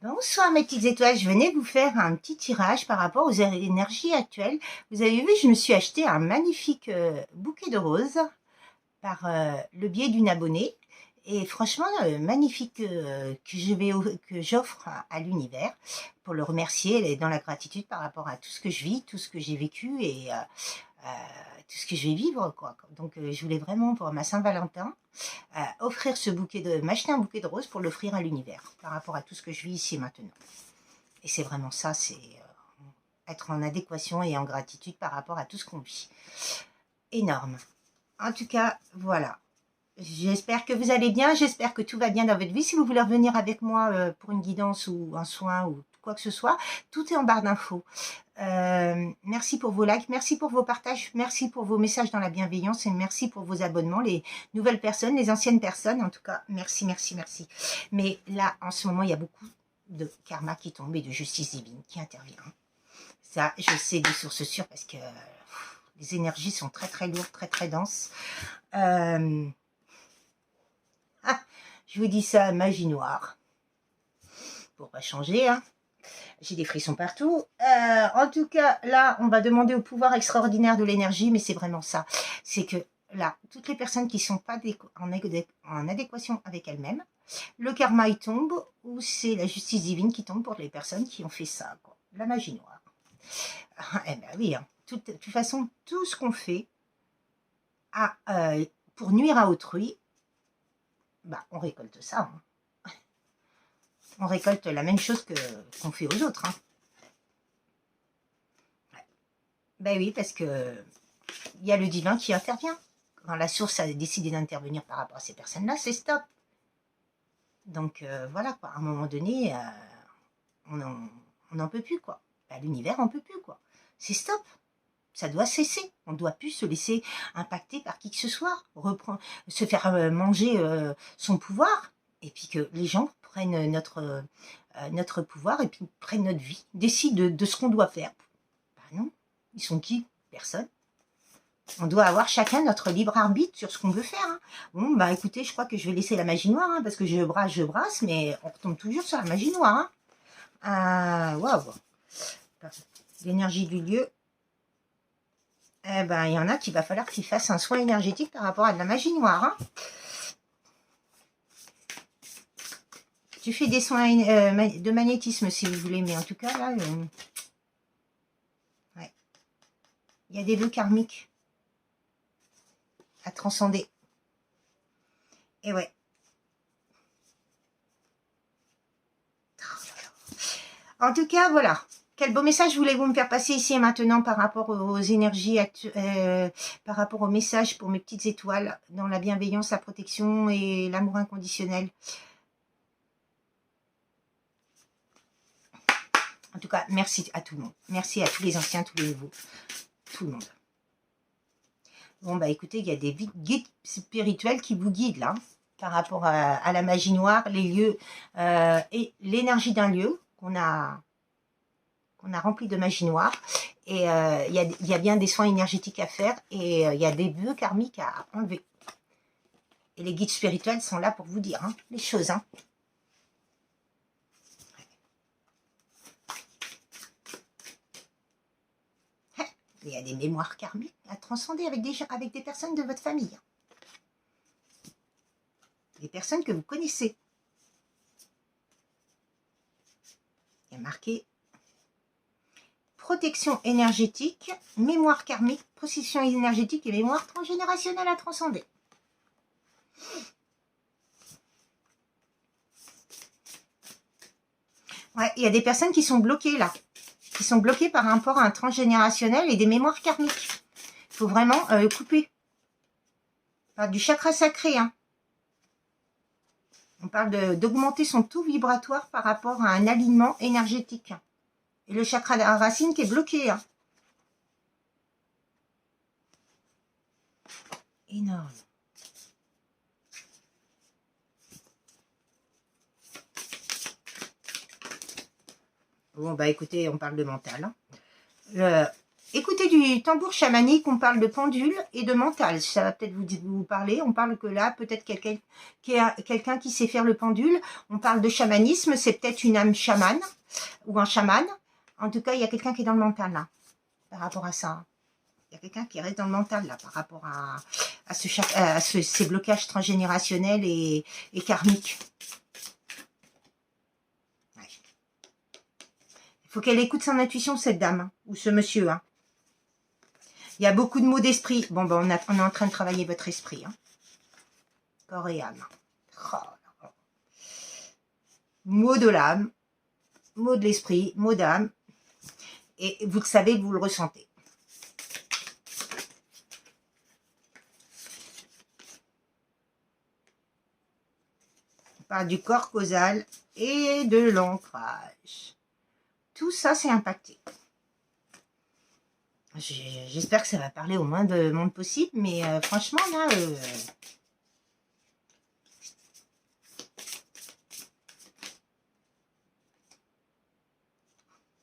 Bonsoir mes petites étoiles, je venais vous faire un petit tirage par rapport aux énergies actuelles. Vous avez vu, je me suis acheté un magnifique bouquet de roses par le biais d'une abonnée. Et franchement, magnifique que j'offre à l'univers pour le remercier et dans la gratitude par rapport à tout ce que je vis, tout ce que j'ai vécu et tout ce que je vais vivre, quoi. Donc je voulais vraiment pour ma Saint-Valentin offrir m'acheter un bouquet de roses pour l'offrir à l'univers par rapport à tout ce que je vis ici et maintenant. Et c'est vraiment ça, c'est être en adéquation et en gratitude par rapport à tout ce qu'on vit. Énorme. En tout cas, voilà. J'espère que vous allez bien, j'espère que tout va bien dans votre vie. Si vous voulez revenir avec moi pour une guidance ou un soin ou quoi que ce soit, tout est en barre d'infos. Merci pour vos likes, merci pour vos partages, merci pour vos messages dans la bienveillance et merci pour vos abonnements, les nouvelles personnes, les anciennes personnes, en tout cas, merci, merci, merci. Mais là, en ce moment, il y a beaucoup de karma qui tombe et de justice divine qui intervient. Ça, je sais des sources sûres parce que les énergies sont très, très lourdes, très, très denses. Je vous dis ça, magie noire. Pour pas changer, hein. J'ai des frissons partout. En tout cas, là, on va demander au pouvoir extraordinaire de l'énergie, mais c'est vraiment ça. C'est que là, toutes les personnes qui ne sont pas en adéquation avec elles-mêmes, le karma il tombe, ou c'est la justice divine qui tombe pour les personnes qui ont fait ça, quoi. La magie noire. Eh bien oui, hein. De toute façon, tout ce qu'on fait pour nuire à autrui, bah, on récolte ça. Hein. On récolte la même chose qu'on fait aux autres. Hein. Ben oui, parce que il y a le divin qui intervient. Quand la source a décidé d'intervenir par rapport à ces personnes-là, c'est stop. Donc voilà, quoi. À un moment donné, on n'en peut plus, quoi. Ben, l'univers n'en peut plus, quoi. C'est stop. Ça doit cesser. On ne doit plus se laisser impacter par qui que ce soit. Se faire manger son pouvoir. Et puis que les gens prennent notre pouvoir et puis prennent notre vie. Décident de ce qu'on doit faire. Ben non. Ils sont qui? Personne. On doit avoir chacun notre libre arbitre sur ce qu'on veut faire. Hein. Bon, bah écoutez, je crois que je vais laisser la magie noire, hein, parce que je brasse, mais on retombe toujours sur la magie noire. Hein. Waouh. L'énergie du lieu. Eh ben, il y en a qu'il va falloir qu'ils fassent un soin énergétique par rapport à de la magie noire. Hein. Tu fais des soins de magnétisme si vous voulez, mais en tout cas, là, ouais. Il y a des vœux karmiques à transcender. Et ouais. En tout cas, voilà. Quel beau message voulez-vous me faire passer ici et maintenant par rapport aux énergies, par rapport au message pour mes petites étoiles dans la bienveillance, la protection et l'amour inconditionnel. En tout cas, merci à tout le monde. Merci à tous les anciens, tous les nouveaux. Tout le monde. Bon, bah écoutez, il y a des guides spirituels qui vous guident là, par rapport à la magie noire, les lieux et l'énergie d'un lieu qu'on a rempli de magie noire. Et il y a bien des soins énergétiques à faire et il y a des vœux karmiques à enlever. Et les guides spirituels sont là pour vous dire hein, les choses. Hein. Il y a des mémoires karmiques à transcender avec des personnes de votre famille. Des personnes que vous connaissez. Il y a marqué protection énergétique, mémoire karmique, protection énergétique et mémoire transgénérationnelle à transcender. Ouais, il y a des personnes qui sont bloquées là, qui sont bloquées par rapport à un transgénérationnel et des mémoires karmiques. Il faut vraiment couper. On parle du chakra sacré. Hein. On parle d'augmenter son taux vibratoire par rapport à un alignement énergétique. Et le chakra de la racine qui est bloqué. Hein. Énorme. Bon, bah écoutez, on parle de mental. Hein. Écoutez du tambour chamanique, on parle de pendule et de mental. Ça va peut-être vous parler. On parle que là, peut-être quelqu'un qui sait faire le pendule. On parle de chamanisme, c'est peut-être une âme chamane ou un chaman. En tout cas, il y a quelqu'un qui est dans le mental là, par rapport à ça. Il y a quelqu'un qui reste dans le mental là, par rapport ces blocages transgénérationnels et karmiques. Ouais. Il faut qu'elle écoute son intuition, cette dame, hein, ou ce monsieur. Hein. Il y a beaucoup de mots d'esprit. Bon, ben, on est en train de travailler votre esprit. Hein. Corps et âme. Oh, mots de l'âme, mots de l'esprit, mots d'âme. Et vous le savez, vous le ressentez. On parle du corps causal et de l'ancrage. Tout ça, c'est impacté. J'espère que ça va parler au moins de monde possible, mais franchement, là...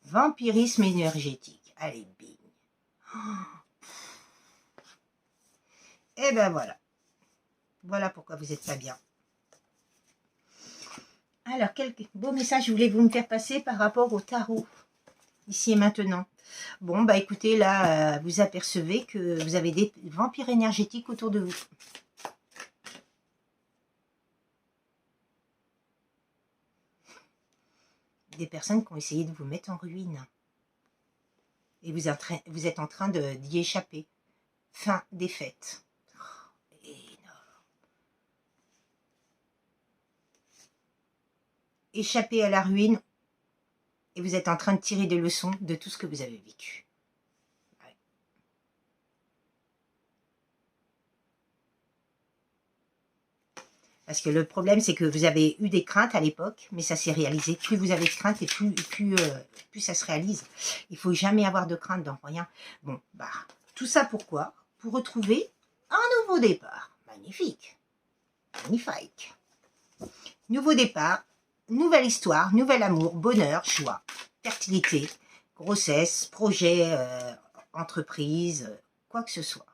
vampirisme énergétique. Allez, bing. Et ben voilà. Voilà pourquoi vous n'êtes pas bien. Alors, quel beau message voulez-vous me faire passer par rapport au tarot, ici et maintenant? Bon, bah écoutez, là, vous apercevez que vous avez des vampires énergétiques autour de vous. Des personnes qui ont essayé de vous mettre en ruine. Et vous êtes en train d'y échapper. Fin des fêtes. Oh, énorme. Échapper à la ruine. Et vous êtes en train de tirer des leçons de tout ce que vous avez vécu. Ouais. Parce que le problème, c'est que vous avez eu des craintes à l'époque, mais ça s'est réalisé. Plus vous avez de craintes et plus ça se réalise. Il ne faut jamais avoir de crainte dans rien. Bon, bah, tout ça pourquoi? Pour retrouver un nouveau départ. Magnifique. Magnifique. Nouveau départ, nouvelle histoire, nouvel amour, bonheur, joie, fertilité, grossesse, projet, entreprise, quoi que ce soit.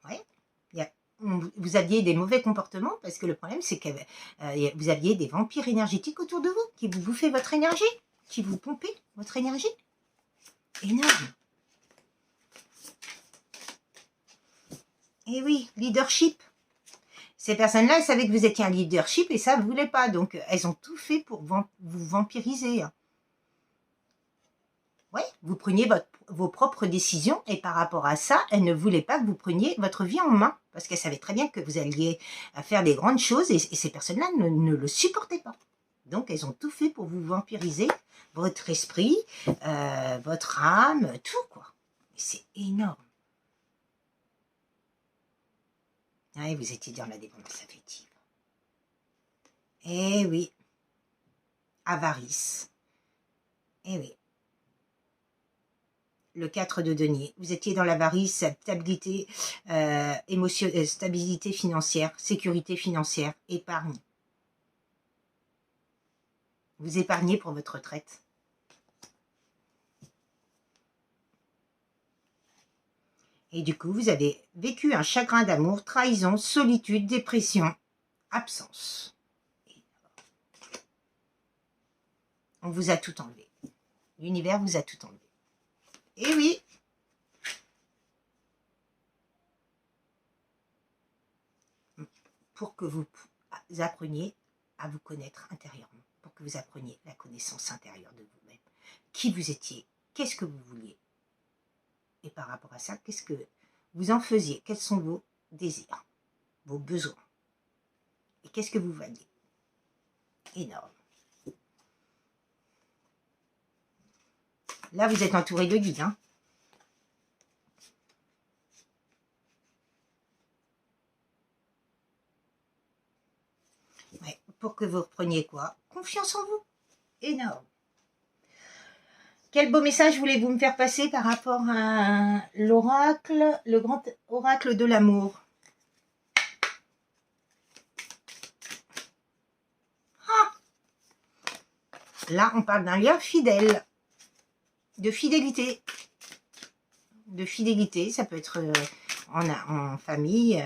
Ouais. Vous aviez des mauvais comportements parce que le problème, c'est que vous aviez des vampires énergétiques autour de vous qui vous bouffaient votre énergie, qui vous pompaient votre énergie. Énorme. Et oui, leadership. Ces personnes-là, elles savaient que vous étiez un leadership et ça ne voulait pas. Donc, elles ont tout fait pour vous vampiriser. Ouais, vous preniez vos propres décisions et par rapport à ça, elles ne voulaient pas que vous preniez votre vie en main parce qu'elles savaient très bien que vous alliez faire des grandes choses et ces personnes-là ne le supportaient pas. Donc, elles ont tout fait pour vous vampiriser votre esprit, votre âme, tout quoi. C'est énorme. Ouais, vous étiez dans la dépendance affective. Eh oui. Avarice. Eh oui. Le 4 de denier. Vous étiez dans l'avarice, stabilité, stabilité financière, sécurité financière, épargne. Vous épargnez pour votre retraite. Et du coup, vous avez vécu un chagrin d'amour, trahison, solitude, dépression, absence. On vous a tout enlevé. L'univers vous a tout enlevé. Et oui. Pour que vous appreniez à vous connaître intérieurement. Pour que vous appreniez la connaissance intérieure de vous-même. Qui vous étiez. Qu'est-ce que vous vouliez. Et par rapport à ça, qu'est-ce que vous en faisiez? Quels sont vos désirs, vos besoins? Et qu'est-ce que vous valiez? Énorme. Là, vous êtes entouré de guides. Hein. Ouais, pour que vous repreniez quoi? Confiance en vous. Énorme. Quel beau message voulez-vous me faire passer par rapport à l'oracle, le grand oracle de l'amour? Ah! Là, on parle d'un lien fidèle, de fidélité. De fidélité, ça peut être en famille.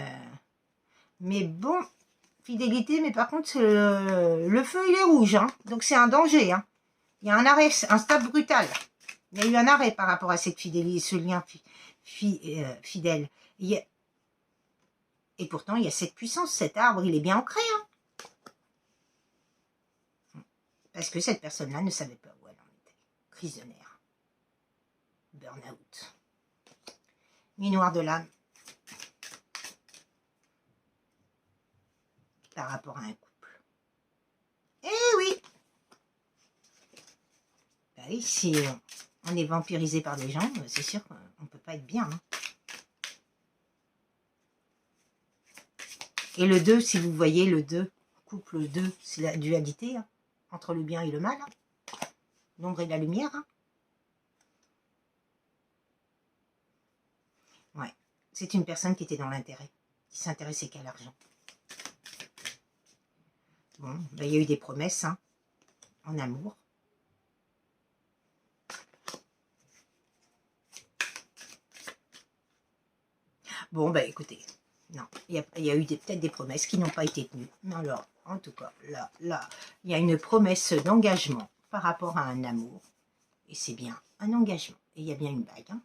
Mais bon, fidélité, mais par contre, le feu, il est rouge. Hein, donc, c'est un danger. Hein. Il y a un arrêt, un stop brutal. Il y a eu un arrêt par rapport à cette fidélité, ce lien fidèle. Et pourtant, il y a cette puissance, cet arbre, il est bien ancré. Hein. Parce que cette personne-là ne savait pas où elle en était. Crise de nerfs. Burn-out. Minoir de l'âme. Par rapport à un couple. Eh oui! Bah oui, si on est vampirisé par des gens, c'est sûr qu'on ne peut pas être bien. Hein. Et le 2, si vous voyez le 2, couple 2, c'est la dualité hein, entre le bien et le mal. Hein. L'ombre et la lumière. Hein. Ouais, c'est une personne qui était dans l'intérêt, qui s'intéressait qu'à l'argent. Bon, ben, il y a eu des promesses hein, en amour. Bon, ben écoutez, non, il y a eu peut-être des promesses qui n'ont pas été tenues. Mais alors, en tout cas, là, il y a une promesse d'engagement par rapport à un amour. Et c'est bien un engagement. Et il y a bien une bague hein,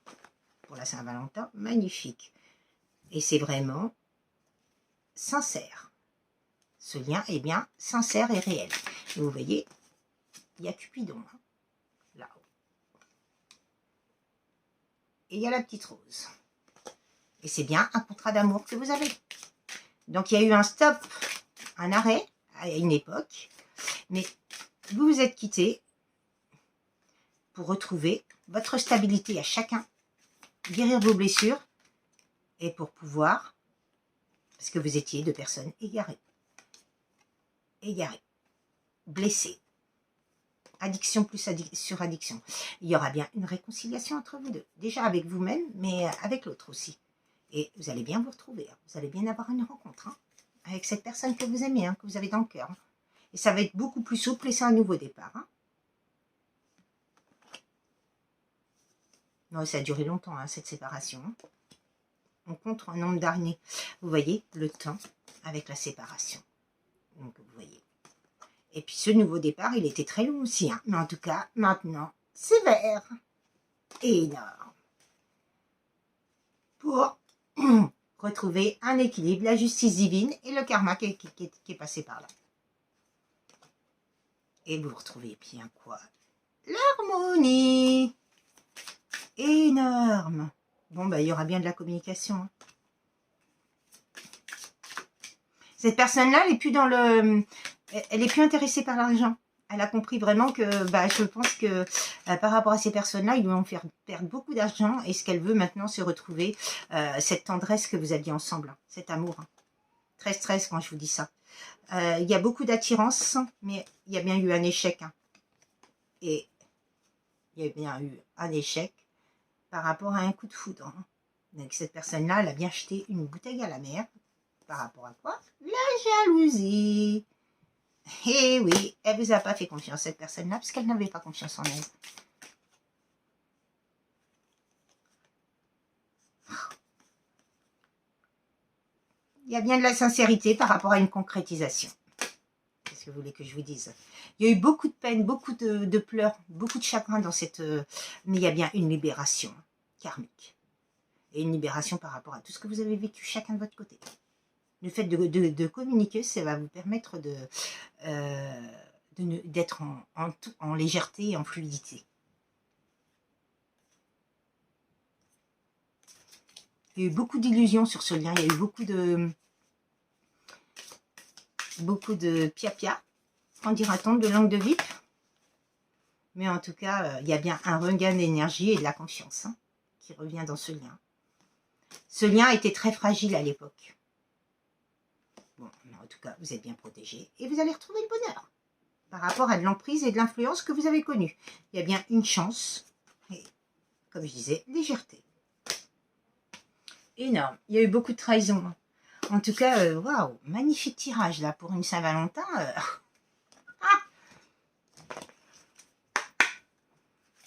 pour la Saint-Valentin, magnifique. Et c'est vraiment sincère. Ce lien est bien sincère et réel. Et vous voyez, il y a Cupidon, hein, là-haut. Et il y a la petite rose. Et c'est bien un contrat d'amour que vous avez. Donc, il y a eu un stop, un arrêt à une époque. Mais vous vous êtes quittés pour retrouver votre stabilité à chacun, guérir vos blessures et pour pouvoir, parce que vous étiez deux personnes égarées, blessées, addiction plus sur addiction. Il y aura bien une réconciliation entre vous deux, déjà avec vous-même, mais avec l'autre aussi. Et vous allez bien vous retrouver, hein. Vous allez bien avoir une rencontre hein, avec cette personne que vous aimez, hein, que vous avez dans le cœur. Hein. Et ça va être beaucoup plus souple et c'est un nouveau départ. Hein. Non, ça a duré longtemps, hein, cette séparation. On compte un nombre d'années. Vous voyez, le temps avec la séparation. Donc, vous voyez. Et puis, ce nouveau départ, il était très long aussi. Hein. Mais en tout cas, maintenant, c'est vert. Énorme. Pour retrouver un équilibre, la justice divine et le karma qui est passé par là. Et vous retrouvez bien quoi? L'harmonie. Énorme. Bon, bah, il y aura bien de la communication. Hein. Cette personne-là, elle est plus dans le... Elle est plus intéressée par l'argent. Elle a compris vraiment que, bah, je pense que par rapport à ces personnes-là, ils lui vont faire perdre beaucoup d'argent. Et ce qu'elle veut maintenant, c'est retrouver cette tendresse que vous aviez ensemble, hein, cet amour. Hein. Très stress quand je vous dis ça. Il y a beaucoup d'attirance, mais il y a bien eu un échec. Hein. Et il y a bien eu un échec par rapport à un coup de foudre. Hein. Donc cette personne-là, elle a bien jeté une bouteille à la mer. Par rapport à quoi? La jalousie. Eh oui, elle vous a pas fait confiance, cette personne-là, parce qu'elle n'avait pas confiance en elle. Il y a bien de la sincérité par rapport à une concrétisation. Qu'est-ce que vous voulez que je vous dise? Il y a eu beaucoup de peine, beaucoup de pleurs, beaucoup de chagrin dans cette... mais il y a bien une libération karmique. Et une libération par rapport à tout ce que vous avez vécu chacun de votre côté. Le fait de communiquer, ça va vous permettre d'être en légèreté et en fluidité. Il y a eu beaucoup d'illusions sur ce lien. Il y a eu beaucoup de pia-pia, en dira-t-on, de langue de vip. Mais en tout cas, il y a bien un regain d'énergie et de la confiance hein, qui revient dans ce lien. Ce lien était très fragile à l'époque. Bon, en tout cas, vous êtes bien protégé et vous allez retrouver le bonheur par rapport à de l'emprise et de l'influence que vous avez connue. Il y a bien une chance et, comme je disais, légèreté. Énorme. Il y a eu beaucoup de trahison. En tout cas, waouh, magnifique tirage là pour une Saint-Valentin.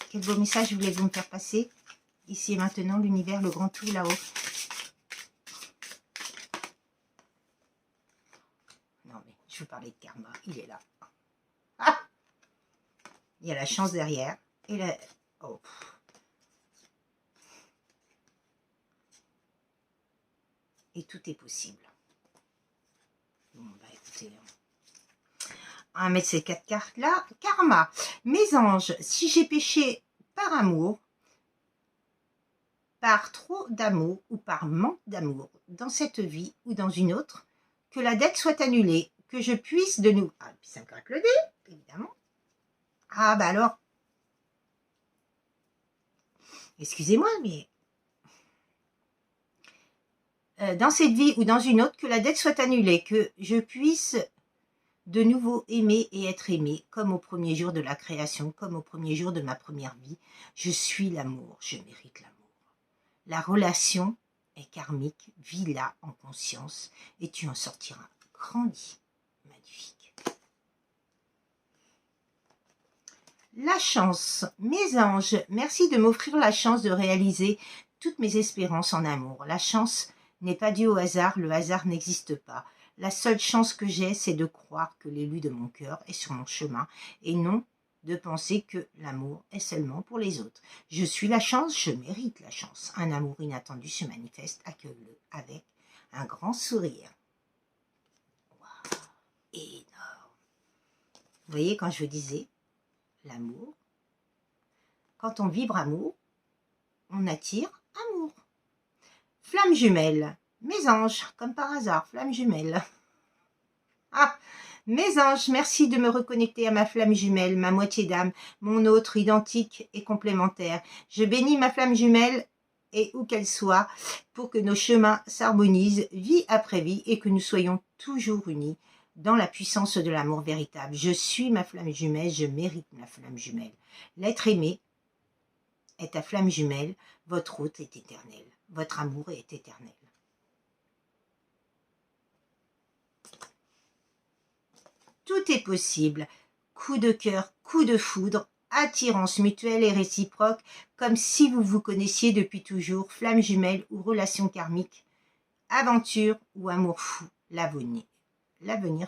Quel beau message voulez-vous me faire passer? Ici et maintenant, l'univers, le grand tout là-haut. Non mais, je veux parler de karma, il est là. Ah, il y a la chance derrière. Et la... Oh. Et tout est possible. Bon, bah écoutez, on va mettre ces 4 cartes-là. Karma. Mes anges, si j'ai péché par amour, par trop d'amour ou par manque d'amour dans cette vie ou dans une autre, que la dette soit annulée, que je puisse de nouveau... Ah, puis ça me craque le dé, évidemment. Ah, bah alors... Excusez-moi, mais... dans cette vie ou dans une autre, que la dette soit annulée, que je puisse de nouveau aimer et être aimé, comme au premier jour de la création, comme au premier jour de ma première vie. Je suis l'amour, je mérite l'amour. La relation est karmique, vis-la en conscience et tu en sortiras grandi. Magnifique. La chance. Mes anges, merci de m'offrir la chance de réaliser toutes mes espérances en amour. La chance n'est pas due au hasard, le hasard n'existe pas. La seule chance que j'ai, c'est de croire que l'élu de mon cœur est sur mon chemin et non de penser que l'amour est seulement pour les autres. Je suis la chance, je mérite la chance. Un amour inattendu se manifeste, accueille-le avec un grand sourire. Waouh, énorme. Vous voyez, quand je disais l'amour, quand on vibre amour, on attire amour. Flamme jumelle. Mes anges, comme par hasard, flamme jumelle. Ah, mes anges, merci de me reconnecter à ma flamme jumelle, ma moitié d'âme, mon autre identique et complémentaire. Je bénis ma flamme jumelle et où qu'elle soit, pour que nos chemins s'harmonisent vie après vie et que nous soyons toujours unis dans la puissance de l'amour véritable. Je suis ma flamme jumelle, je mérite ma flamme jumelle. L'être aimé est ta flamme jumelle, votre hôte est éternel, votre amour est éternel. Tout est possible. Coup de cœur, coup de foudre, attirance mutuelle et réciproque, comme si vous vous connaissiez depuis toujours, flamme jumelle ou relation karmique, aventure ou amour fou, l'avenir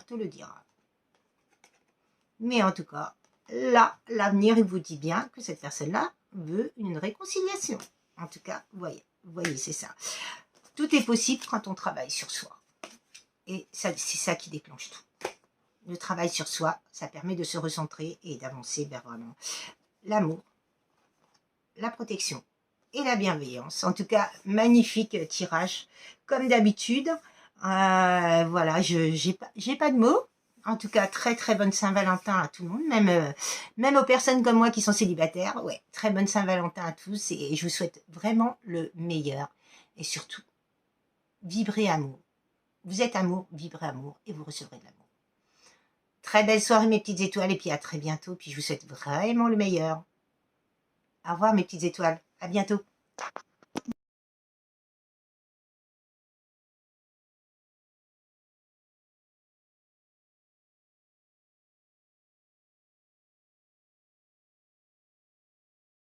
te le dira. Mais en tout cas, là, l'avenir vous dit bien que cette personne-là veut une réconciliation. En tout cas, voyez, c'est ça. Tout est possible quand on travaille sur soi. Et c'est ça qui déclenche tout. Le travail sur soi, ça permet de se recentrer et d'avancer vers vraiment l'amour, la protection et la bienveillance. En tout cas, magnifique tirage, comme d'habitude. Voilà, j'ai pas de mots. En tout cas, très très bonne Saint-Valentin à tout le monde, même aux personnes comme moi qui sont célibataires. Ouais, très bonne Saint-Valentin à tous et je vous souhaite vraiment le meilleur. Et surtout, vibrez amour. Vous êtes amour, vibrez amour et vous recevrez de l'amour. Très belle soirée mes petites étoiles et puis à très bientôt. Puis je vous souhaite vraiment le meilleur. Au revoir mes petites étoiles. À bientôt.